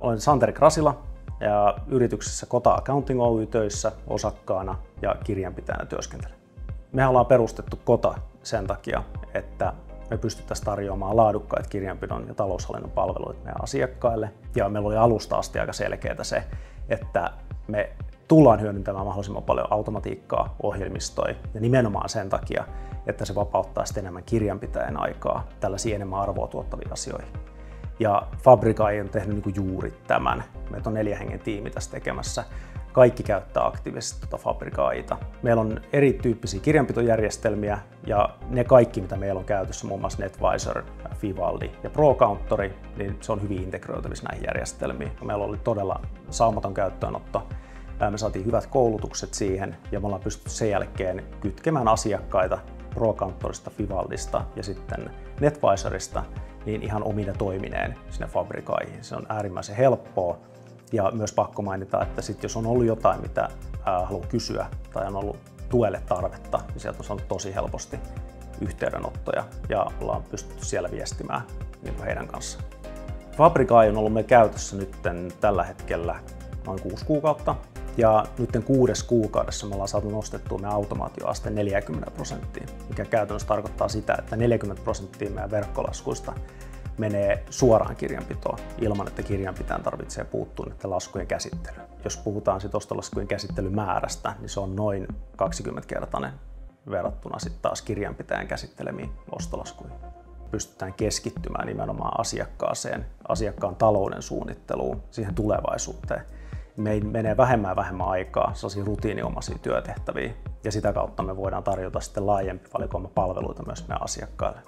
Olen Santeri Krasila ja yrityksessä Kota Accounting Oy töissä osakkaana ja kirjanpitäjänä työskentelen. Me ollaan perustettu Kota sen takia, että me pystyttäisiin tarjoamaan laadukkaita kirjanpidon ja taloushallinnon palveluita meidän asiakkaille. Ja meillä oli alusta asti aika selkeää se, että me tullaan hyödyntämään mahdollisimman paljon automatiikkaa, ohjelmistoja ja nimenomaan sen takia, että se vapauttaa sitten enemmän kirjanpitäjän aikaa tällaisiin enemmän arvoa tuottaviin asioihin. Ja Fabrikai on tehnyt juuri tämän. Meitä on 4 hengen tiimi tässä tekemässä. Kaikki käyttää aktiivisesti Fabrikaita. Meillä on erityyppisiä kirjanpitojärjestelmiä ja ne kaikki, mitä meillä on käytössä, muun muassa NetVisor, Fivaldi ja ProCountori, niin se on hyvin integroitavissa näihin järjestelmiin. Meillä oli todella saumaton käyttöönotto. Me saatiin hyvät koulutukset siihen ja me ollaan pystytty sen jälkeen kytkemään asiakkaita ProCountorista, Fivaldista ja sitten NetVisorista niin ihan omine toimineen sinne Fabrikaihin. Se on äärimmäisen helppoa ja myös pakko mainita, että sit jos on ollut jotain, mitä haluaa kysyä tai on ollut tuelle tarvetta, niin sieltä on saanut tosi helposti yhteydenottoja ja ollaan pystytty siellä viestimään niin heidän kanssaan. Fabrikai on ollut meidän käytössä nyt tällä hetkellä noin 6 kuukautta. Ja nyt 6 kuukaudessa me ollaan saatu nostettua meidän automaatioaste 40%, mikä käytännössä tarkoittaa sitä, että 40% meidän verkkolaskuista menee suoraan kirjanpitoon ilman, että kirjanpitäjän tarvitsee puuttua näiden laskujen käsittelyyn. Jos puhutaan sit ostolaskujen käsittelymäärästä, niin se on noin 20-kertainen verrattuna sitten taas kirjanpitäjän käsittelemiin ostolaskuihin. Pystytään keskittymään nimenomaan asiakkaan talouden suunnitteluun, siihen tulevaisuuteen. Meillä menee vähemmän ja vähemmän aikaa sellaisia rutiininomaisia työtehtäviä ja sitä kautta me voidaan tarjota sitten laajempi valikoima palveluita myös meidän asiakkaille.